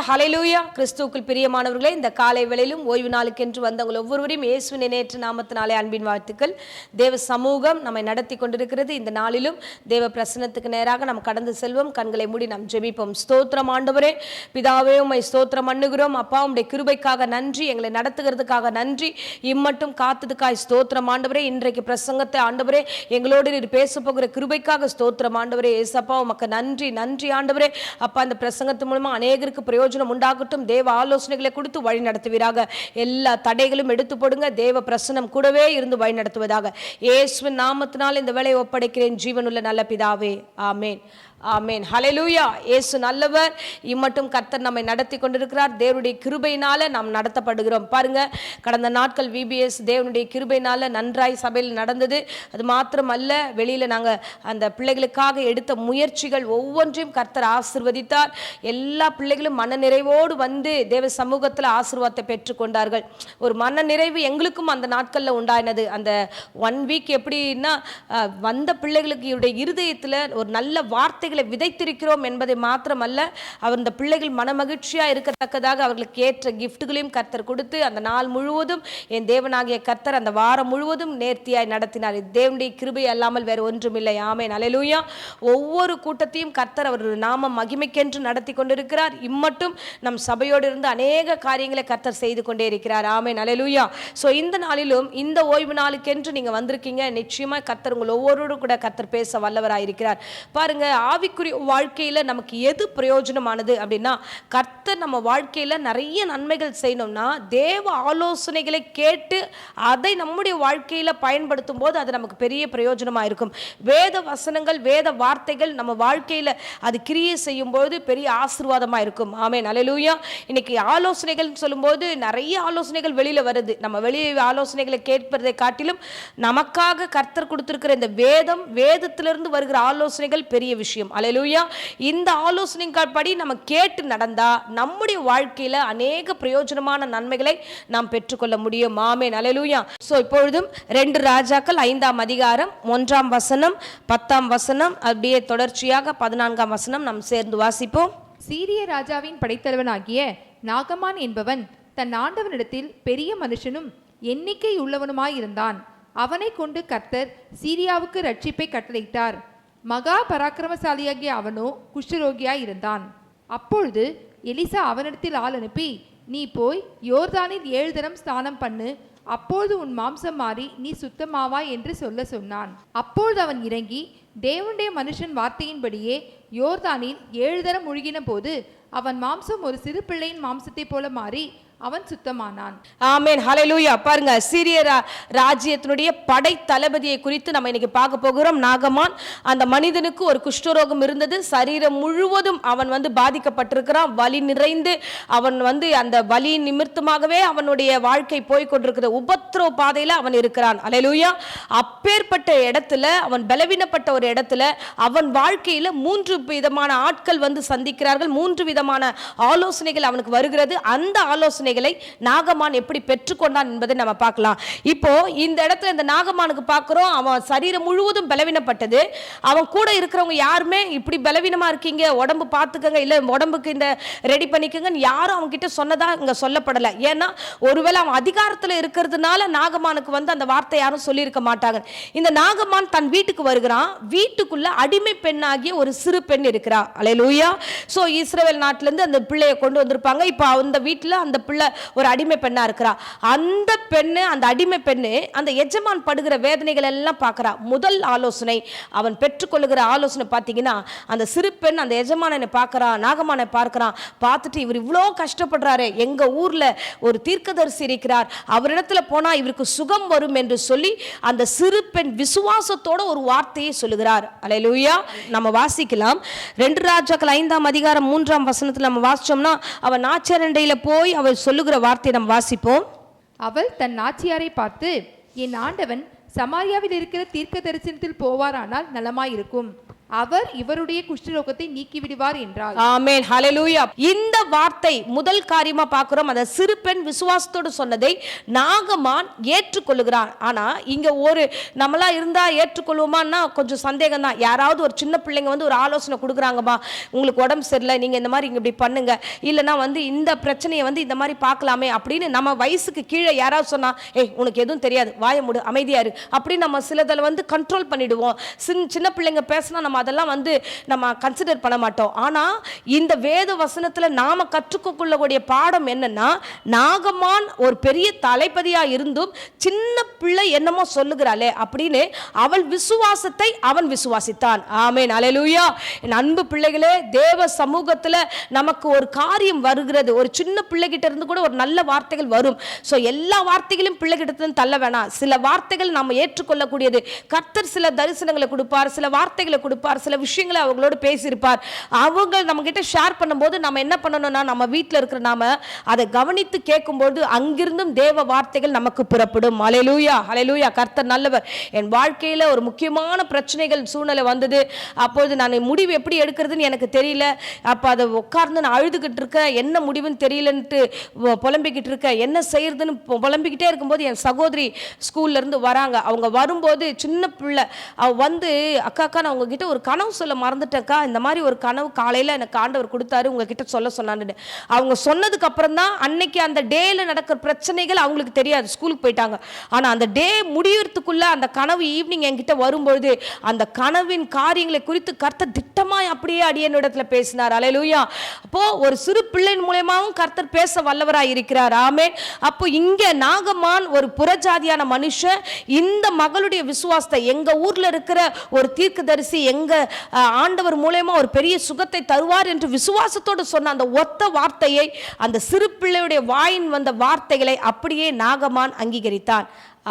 ஹல்லேலூயா. கிறிஸ்துவுக்குள் பிரியமானவர்களே, இந்த காலை வேளையிலும் ஓய்வு நாளுக்கென்று வந்தவங்கள் ஒவ்வொருவரையும் இயேசுவின் நேற்று நாமத்தினாலே அன்பின் வாழ்த்துக்கள். தேவ சமூகம் நம்மை நடத்தி கொண்டிருக்கிறது. இந்த நாளிலும் தேவ பிரசன்னத்துக்கு நேராக நாம் கடந்து செல்வோம். கண்களை மூடி நாம் ஜெபிப்போம். ஸ்தோத்திரம் ஆண்டவரே, பிதாவே உம்மை ஸ்தோத்திரம் பண்ணுகிறோம். அப்பா, உம்முடைய கிருபைக்காக நன்றி, எங்களை நடத்துகிறதுக்காக நன்றி, இம்மட்டும் காத்ததுக்காய் ஸ்தோத்திரம் ஆண்டவரே. இன்றைக்கு பிரசங்கத்தை ஆண்டவரே எங்களோடு நீர் பேச போகிற கிருபைக்காக ஸ்தோத்திரம் ஆண்டவரே. ஏசப்பா, உமக்கு நன்றி நன்றி ஆண்டவரே. அப்பா, இந்த பிரசங்கத்து மூலமா அநேகருக்கு பிரயோஜனம் உண்டாகட்டும். தேவ ஆலோசனைகளை கொடுத்து வழி நடத்துவீராக. எல்லா தடைகளும் எடுத்து போடுங்க. தேவ பிரசன்னம் கூடவே இருந்து வழி நடத்துவதாக. இயேசுவின் நாமத்தினால் இந்த வேலையை ஒப்படைக்கிறேன், ஜீவனுள்ள நல்ல பிதாவே, ஆமேன் ஆமேன். ஹல்லேலூயா. இயேசு நல்லவர். இம்மட்டும் கர்த்தர் நம்மை நடத்தி கொண்டிருக்கிறார். தேவனுடைய கிருபையினால நாம் நடத்தப்படுகிறோம். பாருங்க, கடந்த நாட்கள் VBS தேவனுடைய கிருபையினால நன்றாய் சபையில் நடந்தது. அது மாத்திரம் அல்ல, வெளியில நாங்க அந்த பிள்ளைகளுக்காக எடுத்த முயற்சிகள் ஒவ்வொன்றையும் கர்த்தர் ஆசீர்வதித்தார். எல்லா பிள்ளைகளும் மன நிறைவோடு வந்து தேவ சமூகத்தில் ஆசீர்வாதத்தை பெற்றுக்கொண்டார்கள். ஒரு மன நிறைவு எங்களுக்கும் அந்த நாட்கள்ல உண்டானது. அந்த 1 வீக் எப்படின்னா, வந்த பிள்ளைகளுக்கு இருதயத்தில் ஒரு நல்ல வார்த்தை விதைத்திருக்கிறோம் என்பதை மாத்திரமல்ல, அந்த பிள்ளைகள் மனமகிழ்ச்சியா இருக்கத்தக்கதாக அவர்களுக்கு ஏற்ற கிஃப்ட்களையும் கர்த்தர் கொடுத்து அந்த நாள் முழுவதும் என் தேவனாகிய கர்த்தர் அந்த வாரம் முழுவதும் நேர்த்தியாய் நடத்தினார். தேவனுடைய கிருபை அல்லாமல் வேறு ஒன்றுமில்லை. ஆமென். ஹல்லேலூயா. ஒவ்வொரு கூட்டத்தையும் கர்த்தர் அவர் நாம மகிமைக்கென்று நடத்தி கொண்டிருக்கிறார். இம்மட்டும் நம் சபையோடு இருந்து அநேக காரியங்களை கர்த்தர் செய்து கொண்டே இருக்கிறார். ஆமென். ஹல்லேலூயா. சோ இந்த நாளிலும் இந்த ஓய்வு நாளுக்கென்று நீங்க வந்திருக்கீங்க. நிச்சயமா கர்த்தர் உங்கள் ஒவ்வொருவரும் கூட கர்த்தர் பேச வல்லவராயிருக்கிறார். பாருங்க, ஆவிக்குரிய வாழ்க்கையில நமக்கு எது பிரயோஜனமானது அப்படின்னா, கர்த்தர் நம்ம வாழ்க்கையில நிறைய நன்மைகள் செய்யணும்னா தேவ ஆலோசனைகளை கேட்டு அதை நம்முடைய வாழ்க்கையில பயன்படுத்தும் போது அது நமக்கு பெரிய பிரயோஜனமா இருக்கும். வேத வசனங்கள், வேத வார்த்தைகள் நம்ம வாழ்க்கையில அது கிரியை செய்யும் போது பெரிய ஆசீர்வாதமா இருக்கும். ஆமென். ஹல்லேலூயா. இன்னைக்கு ஆலோசனைகள் சொல்லும்போது நிறைய ஆலோசனைகள் வெளியில வருது. நம்ம வெளியே ஆலோசனைகளை கேட்பதை காட்டிலும் நமக்காக கர்த்தர் கொடுத்திருக்கிற இந்த வேதத்திலிருந்து வருகிற ஆலோசனைகள் பெரிய விஷயம். ஹல்லேலூயா. இந்த ஆலோசனைகள் படி நம்ம கேட்டு நடந்தா நம்முடைய வாழ்க்கையில அநேக பிரயோஜனமான நன்மைகளை நாம் பெற்றுக்கொள்ள முடியும். ஆமென். ஹல்லேலூயா. சோ இப்பொழுதும் 2 ராஜாக்கள் 5ஆம் அதிகாரம் 1ஆம் வசனம் 10ஆம் வசனம் அப்படியே தொடர்ச்சியாக 14ஆம் வசனம் நாம் சேர்ந்து வாசிப்போம். சீரிய ராஜாவின் படைத்தலைவனாகிய நாகமான் என்பவன் தன் ஆண்டவனிடத்தில் பெரிய மனுஷனும் எண்ணிக்கை உள்ளவனுமாயிருந்தான். அவனை கொண்டு கர்த்தர் சீரியாவுக்கு ரட்சிப்பை கட்டளையிட்டார். மகா பராக்கிரமசாலியாகிய அவனோ குஷ்டரோகியாய் இருந்தான். அப்பொழுது எலிசா அவனிடத்தில் ஆள் அனுப்பி, நீ போய் யோர்தானில் 7 தரம் ஸ்நானம் பண்ணு, அப்பொழுது உன் மாம்சம் மாறி நீ சுத்தமாவாய் என்று சொன்னான். அப்பொழுது அவன் இறங்கி தேவனுடைய மனுஷன் வார்த்தையின்படியே யோர்தானில் 7 தரம் முழுகின போது அவன் மாம்சம் ஒரு சிறு பிள்ளையின் மாம்சத்தை போல மாறி அவன் சுத்தமானான். ஆமென். ஹல்லேலூயா. பாருங்க, சீரிய ராஜ்யத்தினுடைய படை தளபதியை குறித்து நம்ம இன்னைக்கு பார்க்க போகிறோம். நாகமான், அந்த மனிதனுக்கு ஒரு குஷ்டரோகம் இருந்தது. சரீரம் முழுவதும் அவன் பாதிக்கப்பட்டிருக்கிறான். வலி நிறைந்து அவன் அந்த வலி நிமித்தமாகவே அவனுடைய வாழ்க்கை போய் கொண்டிருக்கிற உபத்திரவ பாதையில அவன் இருக்கிறான். ஹல்லேலூயா. அப்பேற்பட்ட இடத்துல, அவன் பலவீனப்பட்ட ஒரு இடத்துல அவன் வாழ்க்கையில 3 விதமான ஆட்கள் சந்திக்கிறார்கள். 3 விதமான ஆலோசனைகள் அவனுக்கு வருகிறது. அந்த ஆலோசனை நாகமான் எப்படி பெற்றுக்கொண்டான் என்பதை நம்ம பார்க்கலாம். இப்போ இந்த இடத்துல இந்த நாகமானுக்கு பார்க்கிறோம், அவன் சரீரம் முழுவதும் பலவீனப்பட்டது. அவன் கூட இருக்கிறவங்க யாருமே இப்படி பலவீனமா இருக்கீங்க, உடம்பு பார்த்துக்கங்க, இல்ல உடம்புக்கு இந்த ரெடி பண்ணிக்கங்கன்னு யாரும் அவங்க கிட்ட சொன்னதா இங்க சொல்லப்படல. ஏன்னா ஒருவேளை அவன் அதிகாரத்தில் இருக்கிறதுனால நாகமானுக்கு அந்த வார்த்தை யாரும் சொல்லியிருக்க மாட்டாங்க. இந்த நாகமான் தன் வீட்டுக்கு வருகிறான். வீட்டுக்குள்ள அடிமை பெண்ணாகிய ஒரு சிறு பெண் இருக்கிறா. ஹல்லேலூயா. சோ இஸ்ரவேல் நாட்டிலிருந்து அந்த பிள்ளையை கொண்டு வந்திருப்பாங்க. இப்போ அந்த வீட்டுல அந்த பிள்ளை ஒரு அடிமை பெண்ணா இருக்கிறா. அந்த பெண்ணு, அந்த அடிமை பெண்ணு அந்த எஜமான் படுகிற வேதனைகள் எல்லாம் பார்க்கிறா. முதல் ஆலோசனை அவன் பெற்றுக்கொள்ளுகிற ஆலோசனை பார்த்தீங்கன்னா, அந்த சிறு பெண் அந்த எஜமானனை பார்க்கறான், நாகமானை பார்க்கறான். பார்த்துட்டு, இவர் இவ்வளோ கஷ்டப்படுறாரு, எங்க ஊர்ல ஒரு தீர்க்கதரிசி இருக்கிறார், அவரிடத்துல போனா இவருக்கு சுகம் வரும் என்று சொல்லி அந்த சிறு பெண் விசுவாசத்தோட ஒரு வார்த்தையை சொல்லுகிறார். அல்லேலூயா. நம்ம வாசிக்கலாம். 2 ராஜாக்கள் 5ஆம் அதிகாரம் 3ஆம் வசனத்தில் நம்ம வாசிச்சோம்னா, அவன் நாச்சரண்டையில போய் அவள் சொல்லுகிற வார்த்தையை நாம் வாசிப்போம். அவள் தன் நாச்சியாரை பார்த்து, என் ஆண்டவன் சமாரியாவில் இருக்கிற தீர்க்க தரிசனத்தில் போவாரானால் நலமாயிருக்கும். அவர் இவருடைய குஷ்டரோகத்தை நீக்கிவிடுவார் என்றார். ஆமென், ஹல்லேலூயா. இந்த வார்த்தை முதல் காரியமா பார்க்கிறோம். அந்த சிறு பெண் விசுவாசத்தோடு சொன்னதை நாகமான் ஏற்றுக்கொள்ளுகிறான். ஆனா இங்க ஒரு நம்மளா இருந்தா ஏற்றுக்கொள்வோமான்னா கொஞ்சம் சந்தேகம் தான். யாராவது ஒரு சின்ன பிள்ளைங்க வந்து ஒரு ஆலோசனை கொடுக்குறாங்கம்மா, உங்களுக்கு உடம்பு சரியில்லை, நீங்க இந்த மாதிரி இங்க இப்படி பண்ணுங்க, இல்லைன்னா வந்து இந்த பிரச்சனையை வந்து இந்த மாதிரி பார்க்கலாமே அப்படின்னு நம்ம வயசுக்கு கீழே யாராவது சொன்னா, ஏய் உனக்கு எதுவும் தெரியாது, வாய மூடு, அமைதியா இரு அப்படின்னு நம்ம சிலதில் வந்து கண்ட்ரோல் பண்ணிடுவோம். சின்ன பிள்ளைங்க பேசினா நம்ம அதெல்லாம் வந்து நம்ம கன்சிடர் பண்ண மாட்டோம். ஆனா இந்த வேத வசனத்துல நாம கற்றுக்கொள்ளக்கூடிய பாடம் என்னன்னா, நாகமான் ஒரு பெரிய தளபதியா இருந்தும் சின்ன பிள்ளை என்னமோ சொல்லுகிறாளே அப்படின்னு அவள் விசுவாசத்தை அவன் விசுவாசித்தான். ஆமென், அல்லேலூயா. என் அன்பு பிள்ளைகளே, தேவ சமூகத்துல நமக்கு ஒரு காரியம் வருகிறது, ஒரு சின்ன பிள்ளைகிட்ட இருந்து கூட ஒரு நல்ல வார்த்தைகள் வரும். சோ எல்லா வார்த்தைகளையும் பிள்ளைகிட்ட இருந்து தள்ள வேணாம். சில வார்த்தைகள் நம்ம ஏற்றுக்கொள்ளக்கூடியது. கர்த்தர் சில தரிசனங்களை கொடுப்பார், சில வார்த்தைகளை கொடுப்பார், சில விஷயங்களை அவங்களோட பேசியிருப்பார். அவங்க நம்ம கிட்ட ஷேர் பண்ணும்போது நம்ம என்ன பண்ணணும்னா, நம்ம வீட்டில் இருக்கிற நாம அதை கவனித்து கேட்கும்போது அங்கிருந்தும் தேவ வார்த்தைகள் நமக்கு புறப்படும். அல்லேலூயா, அல்லேலூயா. கர்த்தர் நல்லவர். என் வாழ்க்கையில ஒரு முக்கியமான பிரச்சனைகள் சூழ்நிலை வந்தது. அப்போது நான் முடிவு எப்படி எடுக்கிறதுன்னு எனக்கு தெரியல. அப்போ அதை உட்கார்ந்து நான் அழுதுகிட்டு இருக்கேன், என்ன முடிவுன்னு தெரியலன்ட்டு புலம்பிக்கிட்டு இருக்கேன், என்ன செய்யறதுன்னு புலம்பிக்கிட்டே இருக்கும்போது என் சகோதரி ஸ்கூல்ல இருந்து வராங்க. அவங்க வரும்போது சின்ன பிள்ளை அவ வந்து, அக்கா நான் உங்ககிட்ட ஒரு கனவு சொல்ல மறந்துட்டேன்க்கா, இந்த மாதிரி ஒரு கனவு காலையில் எனக்கு ஆண்டவர் கொடுத்தாரு, உங்ககிட்ட சொல்ல சொன்னான்னு. அவங்க சொன்னதுக்கு அப்புறம் தான் அன்னைக்கு அந்த டேல நடக்கிற பிரச்சனைகள் அவங்களுக்கு தெரியாது, ஸ்கூலுக்கு போயிட்டாங்க. ஆனால் அந்த டே முடியறதுக்குள்ள அந்த கனவு ஈவினிங் என்கிட்ட வரும்பொழுது அந்த கனவின் காரியங்களை குறித்து கர்த்தர் திட்டமாய் அப்படியே அடியனிடத்துல பேசினார். அல்லேலூயா. அப்போ ஒரு சிறு பிள்ளையின் மூலமாகவும் கர்த்தர் பேச வல்லவராய் இருக்கிறார். ஆமென். அப்போ இங்க நாகமான் ஒரு புறஜாதியான மனுஷன் இந்த மகளுடைய விசுவாசத்தை, எங்க ஊர்ல இருக்கிற ஒரு தீர்க்கதரிசி எங்க ஆண்டவர் மூலமா ஒரு பெரிய சுகத்தை தருவார் என்று விசுவாசத்தோடு சொன்ன அந்த ஒத்த வார்த்தையை, அந்த சிறு பிள்ளையுடைய வாயின் வந்த வார்த்தைகளை அப்படியே நாகமான் அங்கீகரித்தான்.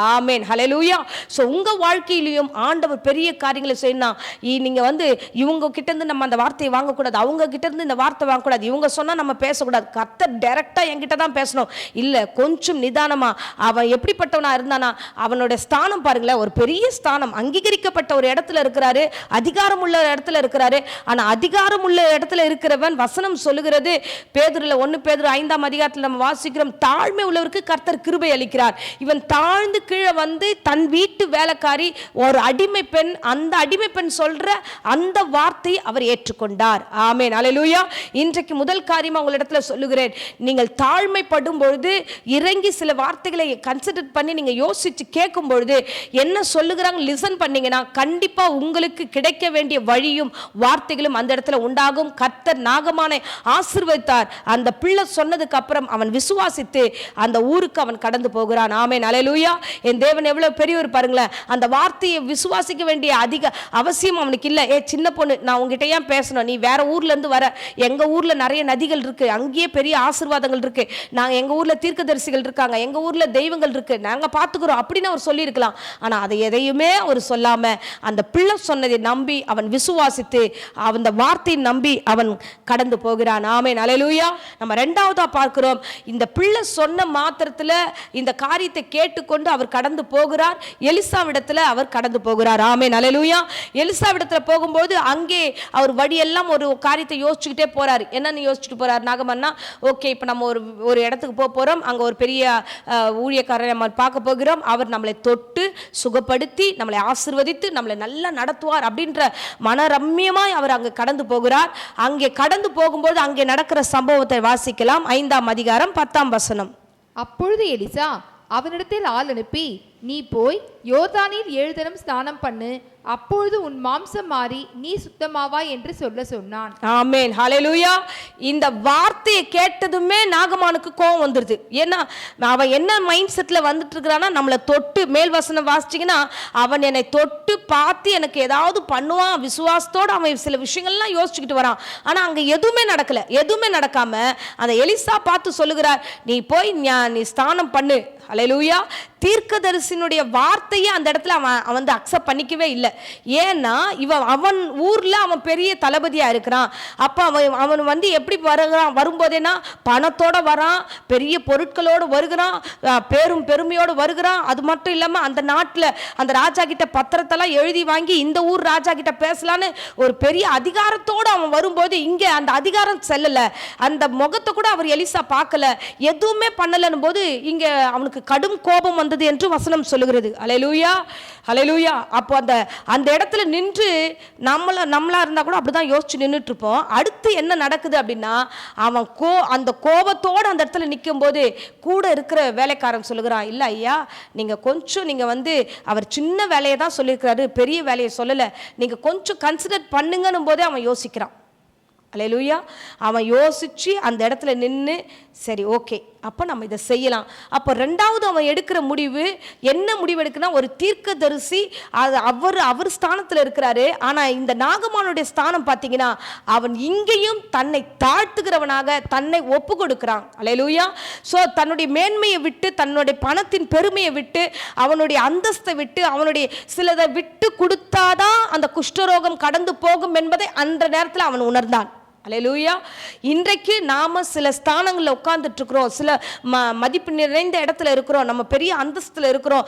ஆமென், ஹல்லேலூயா. ஸோ உங்கள் வாழ்க்கையிலையும் ஆண்டவர் பெரிய காரியங்களை செய்யணும். நீங்கள் வந்து இவங்க கிட்டேருந்து நம்ம அந்த வார்த்தையை வாங்கக்கூடாது, அவங்க கிட்டேருந்து இந்த வார்த்தை வாங்கக்கூடாது, இவங்க சொன்னால் நம்ம பேசக்கூடாது, கர்த்தர் டைரெக்டாக என்கிட்ட தான் பேசணும். இல்லை, கொஞ்சம் நிதானமாக அவன் எப்படிப்பட்டவனா இருந்தானா, அவனோட ஸ்தானம் பாருங்களேன், ஒரு பெரிய ஸ்தானம், அங்கீகரிக்கப்பட்ட ஒரு இடத்துல இருக்கிறாரு, அதிகாரம் உள்ள இடத்துல இருக்கிறாரு. ஆனால் அதிகாரம் உள்ள இடத்துல இருக்கிறவன் வசனம் சொல்லுகிறது, பேதுருல 1 பேதுரு 5ஆம் அதிகாரத்தில் நம்ம வாசிக்கிறோம், தாழ்மை உள்ளவருக்கு கர்த்தர் கிருபை அளிக்கிறார். இவன் தாழ்ந்து கீழே வந்து தன் வீட்டு வேலைக்காரி ஒரு அடிமை பெண், அந்த அடிமை பெண் சொல்ற அந்த வார்த்தை அவர் ஏற்றுக்கொண்டார். ஆமென், அல்லேலூயா. இன்றைக்கு முதல் காரியமா உங்களிடத்துல சொல்லுகிறேன், நீங்கள் தாழ்மைப்படும் பொழுது இறங்கி சில வார்த்தைகளை கன்சிடர் பண்ணி நீங்க யோசிச்சு கேட்கும் பொழுது என்ன சொல்லுகிறாங்க லிசன் பண்ணீங்கன்னா கண்டிப்பா உங்களுக்கு கிடைக்க வேண்டிய வழியும் வார்த்தைகளும் அந்த இடத்துல உண்டாகும். கர்த்தர் நாகமானை ஆசீர்வதித்தார். அந்த பிள்ளை சொன்னதுக்கு அப்புறம் அவன் விசுவாசித்து அந்த ஊருக்கு அவன் கடந்து போகிறான். ஆமென், அல்லேலூயா. என் தேவன் எவ்வளவு பெரியவர் பாருங்களேன். அந்த வார்த்தையை விசுவாசிக்க வேண்டிய அதிக அவசியம் அவனுக்கு இல்லை. சின்ன பொண்ணு, நான் உங்ககிட்ட ஏன் பேசணும், நீ வேற ஊர்ல இருந்து வர, எங்க ஊர்ல நிறைய நதிகள் இருக்கு, அங்கேயே பெரிய ஆசீர்வாதங்கள் இருக்கு, நாங்க எங்க ஊர்ல தீர்க்கதரிசிகள் இருக்காங்க, எங்க ஊர்ல தெய்வங்கள் இருக்கு, நாங்க பாத்துக்கிறோம் அப்படின்னு அவர் சொல்லியிருக்கலாம். ஆனா அதை எதையுமே அவர் சொல்லாம அந்த பிள்ளை சொன்னதை நம்பி அவன் விசுவாசித்து அந்த வார்த்தையை நம்பி அவன் கடந்து போகிறான். ஆமென், அல்லேலூயா. நம்ம இரண்டாவதா பார்க்கிறோம், இந்த பிள்ளை சொன்ன மாத்திரத்துல இந்த காரியத்தை கேட்டுக்கொண்டு அவர் கடந்து போகிறார். எலிசாவிடத்துல அவர் கடந்து போகிறார். ஆமென், அல்லேலூயா. எலிசாவிடத்துல போகும்போது அங்கே அவர் வழியெல்லாம் ஒரு காரியத்தை யோசிச்சுக்கிட்டே போறாரு. என்னன்னு யோசிச்சுட்டு போறாரு நாகமன்னா, ஓகே இப்போ நம்ம ஒரு இடத்துக்கு போறோம், அங்க ஒரு பெரிய ஊழியக்காரரை நம்ம பார்க்க போகிறோம், அவர் நம்மளை தொட்டு சுகப்படுத்தி நம்மளை ஆசீர்வதித்து நம்மளை நல்லா நடத்துவார் அப்படின்ற மனரம்யமாய் அவர் அங்கே கடந்து போகிறார். அங்கே கடந்து போகும்போது அங்கே நடக்கிற சம்பவத்தை வாசிக்கலாம். 5ஆம் அதிகாரம் 10ஆம் வசனம். அப்பொழுது எலிசா அவனிடத்தில் ஆள் அனுப்பி, நீ போய் யோர்தானில் 7 தரம் ஸ்நானம் பண்ணு, அப்பொழுது உன் மாம்சம் மாறி நீ சுத்தமாவாய் என்று சொன்னான். ஆமென், ஹல்லேலூயா. இந்த வார்த்தையை கேட்டதுமே நாகமானுக்கு கோபம் வந்துருது. ஏன்னா அவன் என்ன மைண்ட் செட்ல வந்துட்டு இருக்கிறான்னா, நம்மளை தொட்டு, மேல் வசனம் வாசிச்சிங்கன்னா, அவன் என்னை தொட்டு பார்த்து எனக்கு ஏதாவது பண்ணுவான் விசுவாசத்தோடு அவன் சில விஷயங்கள்லாம் யோசிச்சுக்கிட்டு வரான். ஆனா அங்க எதுவுமே நடக்கல. எதுவுமே நடக்காம அந்த எலிசா பார்த்து சொல்லுகிறார், நீ போய் நீ ஸ்நானம் பண்ணு, அல்லேலூயா. தீர்க்கதரிசியினுடைய வார்த்தையை அந்த இடத்துல அவன் வந்து அக்செப்ட் பண்ணிக்கவே இல்லை. ஏன்னா அவன் ஊர்ல அவன் பெரிய தளபதியா இருக்கிறான். அப்ப அவன் வந்து எப்படி வரும்போதேனா பணத்தோட வரான், பெரிய பொருட்களோடு வருகிறான், பேரும் பெருமையோடு வருகிறான். அது மட்டும் இல்லாம அந்த நாட்டில் அந்த ராஜா கிட்ட பத்திரத்தெல்லாம் எழுதி வாங்கி இந்த ஊர் ராஜா கிட்ட பேசலான்னு ஒரு பெரிய அதிகாரத்தோடு அவன் வரும்போது இங்க அந்த அதிகாரம் செல்லல, அந்த முகத்தை கூட அவர் எலிசா பார்க்கல, எதுவுமே பண்ணலன்னு போது இங்க அவனுக்கு கடும் கோபம் வந்தது என்று வசனம் சொல்லுகிறது. அல்லேலூயா, அல்லேலூயா. அப்போ அந்த இடத்துல நின்று நம்மளா இருந்தா கூட அப்படிதான் யோசிச்சு நின்றுட்டு இருப்போம். அடுத்து என்ன நடக்குது அப்படின்னா, அவன் அந்த கோபத்தோடு அந்த இடத்துல நிற்கும் போது கூட இருக்கிற வேலைக்காரன் சொல்லுகிறான், இல்ல ஐயா நீங்க கொஞ்சம் நீங்க வந்து அவர் சின்ன வேலையை தான் சொல்லியிருக்கிறாரு, பெரிய வேலையை சொல்லல, நீங்க கொஞ்சம் கன்சிடர் பண்ணுங்கன்னும் போதே அவன் யோசிக்கிறான். அல்லேலூயா. அவன் யோசிச்சு அந்த இடத்துல நின்று சரி ஓகே அப்போ நம்ம இதை செய்யலாம். அப்போ ரெண்டாவது அவன் எடுக்கிற முடிவு என்ன முடிவு எடுக்குன்னா, ஒரு தீர்க்கதரிசி அது அவர் ஸ்தானத்தில் இருக்கிறாரு. ஆனால் இந்த நாகமானுடைய ஸ்தானம் பார்த்தீங்கன்னா அவன் இங்கேயும் தன்னை தாழ்த்துகிறவனாக தன்னை ஒப்பு கொடுக்கிறான். அல்லேலூயா. ஸோ தன்னுடைய மேன்மையை விட்டு, தன்னுடைய பணத்தின் பெருமையை விட்டு, அவனுடைய அந்தஸ்தை விட்டு, அவனுடைய சிலதை விட்டு கொடுத்தாதான் அந்த குஷ்டரோகம் கடந்து போகும் என்பதை அந்த நேரத்தில் அவன் உணர்ந்தான். அல்லேலூயா. இன்றைக்கு நாம சில ஸ்தானங்களில் உட்கார்ந்துட்டு இருக்கிறோம், சில மதிப்பு நிறைந்த இடத்துல இருக்கிறோம், நம்ம பெரிய அந்தஸ்துல இருக்கிறோம்.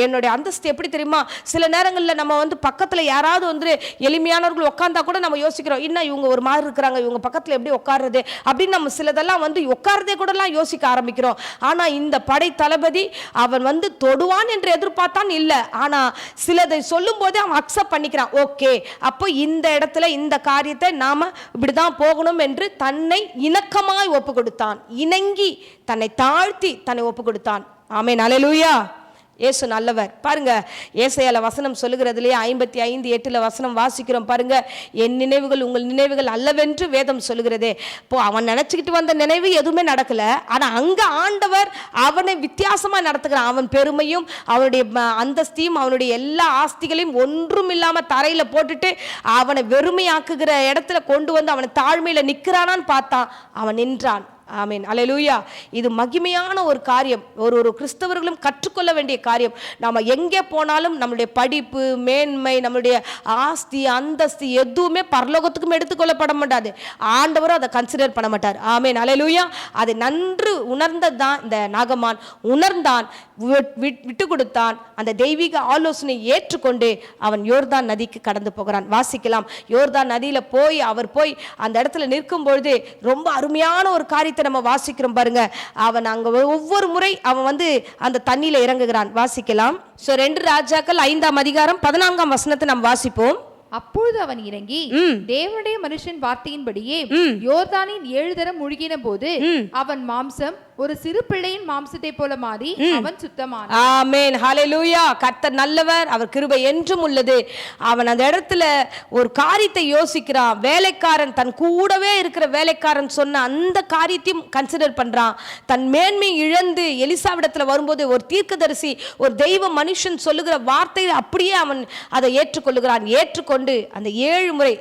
என்னுடைய அந்தஸ்து எப்படி தெரியுமா, சில நேரங்களில் நம்ம வந்து பக்கத்தில் யாராவது வந்து எளிமையானவர்கள் உட்கார்ந்தா கூட நம்ம யோசிக்கிறோம், இன்னும் இவங்க ஒரு மாதிரி இருக்கிறாங்க, இவங்க பக்கத்தில் எப்படி உட்கார்றது அப்படின்னு நம்ம சிலதெல்லாம் வந்து உட்கார்றதே கூடலாம் யோசிக்க ஆரம்பிக்கிறோம். ஆனால் இந்த படை தளபதி அவன் வந்து தொடுவான் என்று எதிர்பார்த்தான் இல்லை, ஆனால் சிலதை சொல்லும் போதே அவன் அக்செப்ட் பண்ணிக்கிறான். ஓகே அப்போ இந்த இடத்துல இந்த காரியத்தை நாம இப்படிதான் போகணும் என்று தன்னை இணக்கமாய் ஒப்பு கொடுத்தான், இணங்கி தன்னை தாழ்த்தி தன்னை ஒப்பு கொடுத்தான். ஆமென், அல்லேலூயா. இயேசு நல்லவர். பாருங்க ஏசாயால வசனம் சொல்லுகிறதுலேயே 55:8 வசனம் வாசிக்கிறோம் பாருங்க, என் நினைவுகள் உங்கள் நினைவுகள் அல்லவென்று வேதம் சொல்லுகிறதே. இப்போ அவன் நினைச்சுக்கிட்டு வந்த நினைவு எதுவுமே நடக்கல, ஆனா அங்க ஆண்டவர் அவனை வித்தியாசமா நடத்துகிறான். அவன் பெருமையும் அவனுடைய அந்தஸ்தியும் அவனுடைய எல்லா ஆஸ்திகளையும் ஒன்றும் இல்லாம தரையில போட்டுட்டு அவனை வெறுமையாக்குகிற இடத்துல கொண்டு வந்து அவனை தாழ்மையில நிற்கிறானான்னு பார்த்தான், அவன் நின்றான். ஆமீன், அல்லேலூயா. இது மகிமையான ஒரு காரியம், ஒரு கிறிஸ்தவர்களும் கற்றுக்கொள்ள வேண்டிய காரியம். நாம் எங்கே போனாலும் நம்மளுடைய படிப்பு, மேன்மை, நம்மளுடைய ஆஸ்தி, அந்தஸ்து எதுவுமே பரலோகத்துக்கும் எடுத்துக்கொள்ளப்பட மாட்டாது. ஆண்டவரும் அதை கன்சிடர் பண்ண மாட்டார். ஆமீன், அல்லேலூயா. அதை நன்று உணர்ந்தது தான் இந்த நாகமான். உணர்ந்தான், விட்டு கொடுத்தான், அந்த தெய்வீக ஆலோசனை ஏற்றுக்கொண்டு அவன் யோர்தான் நதிக்கு கடந்து போகிறான். வாசிக்கலாம். யோர்தான் நதியில அவர் போய் அந்த இடத்துல நிற்கும் பொழுது ரொம்ப அருமையான ஒரு காரியத்தை நம்ம வாசிக்கிறோம் பாருங்க. அவன் அங்க ஒவ்வொரு முறை அவன் வந்து அந்த தண்ணியில இறங்குகிறான். வாசிக்கலாம். 2 ராஜாக்கள் 5ஆம் அதிகாரம் 14ஆம் வசனத்தை நாம் வாசிப்போம். அப்பொழுது அவன் இறங்கி தேவனுடைய மனுஷன் வார்த்தையின்படியே யோர்தானின் 7 தரம் முழுகின போது அவன் மாம்சம் ஒரு சிறு பிள்ளையின் மாம்சத்தை போல மாறி அவன் சுத்தமானான். ஆமென், ஹல்லேலூயா. கர்த்தர் நல்லவர், அவர் கிருபை என்றும் உள்ளது. அவன் அந்த இடத்துல ஒரு காரியத்தை யோசிக்கிறான். வேலைக்காரன், தன் கூடவே இருக்கிற வேலைக்காரன் சொன்ன அந்த காரியத்தையும் கன்சிடர் பண்றான். தன் மேன்மை இழந்து எலிசாவிடத்துல வரும்போது ஒரு தீர்க்கதரிசி, ஒரு தெய்வ மனுஷன் சொல்லுகிற வார்த்தையை அப்படியே அவன் அதை ஏற்றுக்கொள்ளுகிறான். ஏற்றுக்கொண்டு அந்த 7 முறை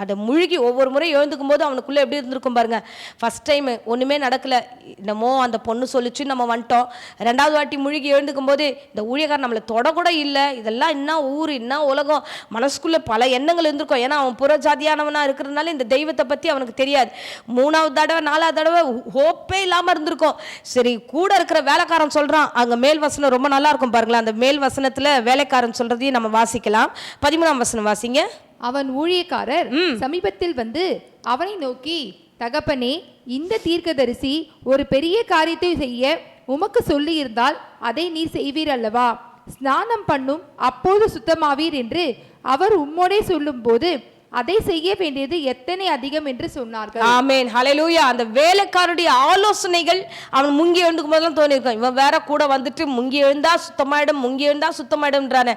அதை முழுகி ஒவ்வொரு முறை எழுந்துக்கும் போது அவனுக்குள்ளே எப்படி இருந்திருக்கும் பாருங்க. ஃபர்ஸ்ட் டைம் ஒன்றுமே நடக்கலை, என்னமோ அந்த பொண்ணு சொல்லிச்சு நம்ம வந்துட்டோம். 2வது வாட்டி முழுகி எழுந்துக்கும் போது இந்த ஊழியக்காரன் நம்மளை தொடக்கூட இல்லை, இதெல்லாம் என்ன ஊர் என்ன உலகம், மனசுக்குள்ளே பல எண்ணங்கள் இருந்திருக்கும். ஏன்னா அவன் புறஜாதியானவனாக இருக்கிறதுனால இந்த தெய்வத்தை பற்றி அவனுக்கு தெரியாது. 3வது தடவை 4வது தடவை ஹோப்பே இல்லாமல் இருந்திருக்கும். சரி, கூட இருக்கிற வேலைக்காரன் சொல்கிறான். அங்கே மேல் வசனம் ரொம்ப நல்லா இருக்கும் பாருங்களேன். அந்த மேல் வசனத்தில் வேலைக்காரன் சொல்கிறதையும் நம்ம வாசிக்கலாம். 13ஆம் வசனம் வாசிங்க. அவன் ஊழியக்காரர் சமீபத்தில் வந்து அவனை நோக்கி, தகப்பனே, இந்த தீர்க்கதரிசி ஒரு பெரிய காரியத்தை செய்ய உமக்கு சொல்லி இருந்தால் அதை நீர் செய்வீர் அல்லவா? ஸ்நானம் பண்ணும், அப்போது சுத்தமாவீர் என்று அவர் உம்மோடே சொல்லும் போது அதை செய்ய வேண்டியது எத்தனை அதிகம் என்று சொன்னார்கள். ஆமென், ஹல்லேலூயா. அந்த வேலைக்காரருடைய ஆலோசனைகள் அவன் முங்கி எழுந்துக்கும் போதெல்லாம் தோணிருக்கான், இவன் வேற கூட வந்துட்டு முங்கி எழுந்தா சுத்தமாயிடும், முங்கி எழுந்தா சுத்தமாயிடும்ன்றானே.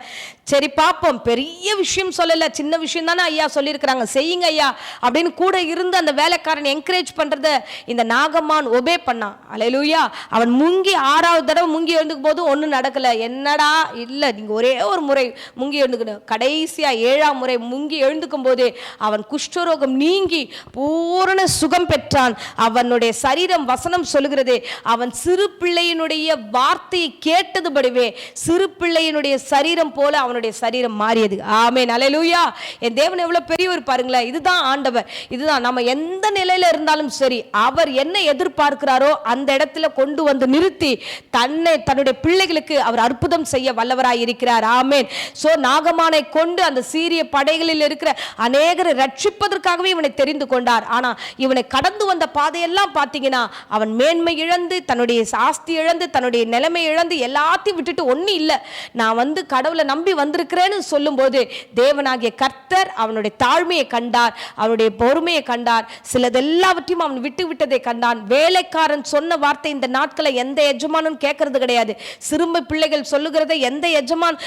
சரி பார்ப்போம், பெரிய விஷயம் சொல்லல, சின்ன விஷயம் தானே ஐயா சொல்லியிருக்கிறாங்க, செய்யுங்க ஐயா அப்படின்னு கூட இருந்து அந்த வேலைக்காரன் என்கரேஜ் பண்றத இந்த நாகமான் ஒபே பண்ணான். ஹல்லேலூயா. அவன் முங்கி 6வது தடவை முங்கி எழுந்துக்கும் போது ஒன்றும் நடக்கல. என்னடா இல்லை, நீங்க ஒரே ஒரு முறை முங்கி எழுந்துக்கணும். கடைசியா 7ஆம் முறை முங்கி எழுந்துக்கும் போது அவன் குஷ்டரோகம் நீங்கி பூரண சுகம் பெற்றான். அவனுடைய சரீரம், வசனம் சொல்லுகிறது, அவன் சிறு பிள்ளையினுடைய வார்த்தையை கேட்டதுபடிவே சிறு பிள்ளையினுடைய சரீரம் போல அவனுடைய சரீரம் மாறியது. ஆமென், அல்லேலூயா. என் தேவன் எவ்வளவு பெரியவர் பாருங்களேன். இதுதான் ஆண்டவர். இதுதான் நம்ம எந்த நிலையில இருந்தாலும் சரி, அவர் என்ன எதிர்பார்க்கிறாரோ அந்த இடத்துல கொண்டு வந்து நிறுத்தி தன்னுடைய பிள்ளைகளுக்கு அவர் அற்புதம் செய்ய வல்லவராய் இருக்கிறார். ஆமென். சோ நாகமானை கொண்டு அந்த சீரிய படைகளில் இருக்கிற அநேகரை ரட்சிப்பதற்காகவே இவனை தெரிந்து கொண்டார். ஆனா இவனை கடந்து வந்த பாதையெல்லாம் பார்த்தீங்கன்னா அவன் மேன்மை இழந்து, தன்னுடைய ஆஸ்தி இழந்து, தன்னுடைய நிலைமை இழந்து, எல்லாத்தையும் விட்டுட்டு ஒண்ணு இல்ல, நான் வந்து கடவுளை நம்பி வந்திருக்கிறேன்னு சொல்லும்போது தேவனாகிய கர்த்தர் அவனுடைய தாழ்மையை கண்டார், அவனுடைய பொறுமையை கண்டார், சிலதெல்லாவற்றையும் அவன் விட்டு விட்டதை கண்டான். வேலைக்காரன் சொன்ன வார்த்தை இந்த நாட்களை எந்த எஜமானும் கேட்கறது கிடையாது. சிறுமை பிள்ளைகள் சொல்லுகிறதை எந்த எஜமான்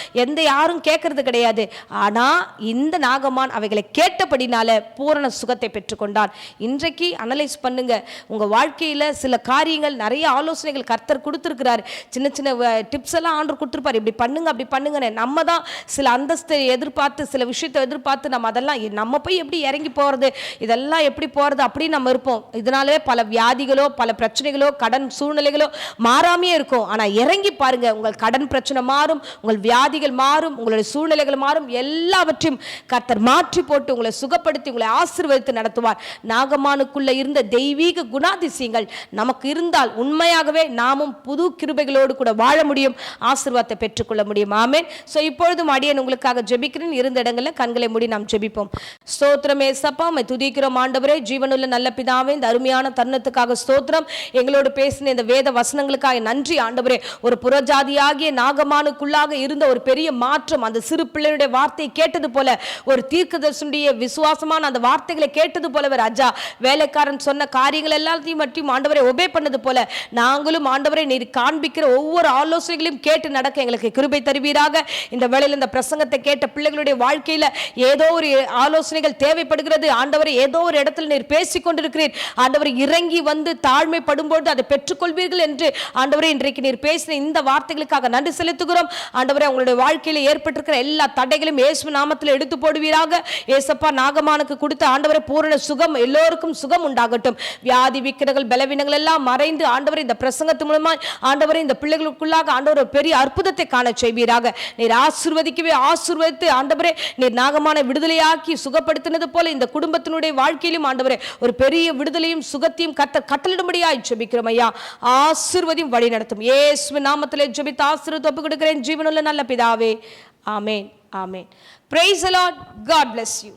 யாரும் கேட்கறது கிடையாது. ஆனா இந்த நாகமான் அவைகளை கேட்டபடினால பூரண சுகத்தை பெற்றுக்கொண்டான். இன்றைக்கு அனலைஸ் பண்ணுங்க, உங்க வாழ்க்கையில சில காரியங்கள், நிறைய ஆலோசனைகள் கர்த்தர் கொடுத்திருக்கிறார். சின்ன சின்ன டிப்ஸ் எல்லாம் ஆண்டவர் கொடுத்திருப்பார், இப்படி பண்ணுங்க அப்படி பண்ணுங்க. நம்ம தான் சில அந்தஸ்தை எதிர்பார்த்து, சில விஷயத்தை எதிர்பார்த்து நம்ம அதெல்லாம் நம்ம போய் எப்படி இறங்கி போறது, இதெல்லாம் எப்படி போறது அப்படின்னு நம்ம இருப்போம். இதனாலே பல வியாதிகளோ, பல பிரச்சனைகளோ, கடன் சூழ்நிலைகளோ மாறாமே இருக்கும். ஆனா இறங்கி பாருங்க, உங்கள் கடன் பிரச்சனை மாறும், உங்கள் வியாதிகள் மாறும், உங்களுடைய சூழ்நிலைகள் மாறும். எல்லாவற்றையும் கர்த்தர் மாற்றி போட்டு உங்களை சுகப்படுத்தி உங்களை ஆசீர்வதித்து நடத்துவார். நாகமானுக்குள்ள இருந்த தெய்வீக குணாதிசயங்கள் நமக்கு இருந்தால் உண்மையாகவே நாமும் புது கிருபைகளோடு கூட வாழ முடியும், ஆசீர்வாதத்தை பெற்றுக்கொள்ள முடியும். ஆமென். சோ இப்பொழுதும் அடியேன் உங்களுக்காக ஜெபிக்கிறேன். இருந்த இடங்களில் கண்களை மூடி நாம் ஜெபிப்போம். ஸ்தோத்திரம் ஏசப்பா, உம்மை துதிக்கிறோம் ஆண்டவரே. ஜீவனுள்ள நல்ல பிதாவே, இந்த அருமையான தருணத்துக்காக ஸ்தோத்திரம். எங்களோடு பேசின இந்த வேத வசனங்களுக்காக நன்றி ஆண்டவரே. ஒரு புறஜாதியாகிய நாகமானுக்குள்ளாக இருந்த ஒரு பெரிய மாற்றம், அந்த சிறு பிள்ளையுடைய வார்த்தையை கேட்டது போல, ஒரு தீர்க்கதரிசியுடைய விசுவாசமான அந்த வார்த்தைகளை கேட்டது போலவே ராஜா, வேலைக்காரன் சொன்ன காரியங்கள் எல்லாத்தையும் மட்டும் ஆண்டவரை ஒபே பண்ணது போல நாங்களும் ஆண்டவரை நீர் காண்பிக்கிற ஒவ்வொரு ஆலோசனைகளையும் கேட்டு நடக்க எங்களுக்கு கிருபை தருவீராக. இந்த வேளையில் இந்த பிரசங்கத்தை கேட்ட பிள்ளைகளுடைய வாழ்க்கையில ஏதோ ஒரு ஆலோசனைகள் தேவைப்படுகிறது ஆண்டவரை, ஏதோ ஒரு இடத்துல நீர் பேசிக் கொண்டிருக்கிறீர் ஆண்டவரை, இறங்கி வந்து தாழ்மைப்படும்போது அதை பெற்றுக்கொள்வீர்கள் என்று ஆண்டவரை இன்றைக்கு நீர் பேசின இந்த வார்த்தைகளுக்காக நன்றி செலுத்துகிறோம் ஆண்டவரை. உங்களுடைய வாழ்க்கையில ஏற்பட்டிருக்கிற எல்லா தடைகளையும் இயேசு நாமத்தில் எடுத்து போடுவீராக. ஏசப்பா, நாகமானுக்கு கொடுத்த ஆண்டவரை பூரண சுகம், எல்லோருக்கும் சுகம் உண்டாகட்டும். வியாதி விக்கிரங்கள் பலவீனங்கள் எல்லாம் மறைந்து ஆண்டவரை இந்த பிரசங்கத்து மூலமா ஆண்டவரை இந்த பிள்ளைகளுக்குள்ளாக ஆண்டவர் ஒரு பெரிய அற்புதத்தை காண செய்வீராக. நீர் ஆசீர்வதிக்கவே ஆசீர்வதித்து ஆண்டவரே, நீர் நாகமான விடுதலையாக்கி சுகப்படுத்தினது போல இந்த குடும்பத்தினுடைய வாழ்க்கையிலும் ஆண்டவரே ஒரு பெரிய விடுதலையும் சுகத்தையும் கட்டளிடும்படியாய் ஜெபிக்கிறோம் ஐயா. ஆசீர்வதியும் வழி நடத்தும். இயேசுவின் நாமத்திலே ஜெபித்து ஆசீர்வாதம் ஒப்புக் கொடுக்கிறேன் ஜீவனுள்ள நல்ல பிதாவே. ஆமென், ஆமென். Praise the Lord. God bless you.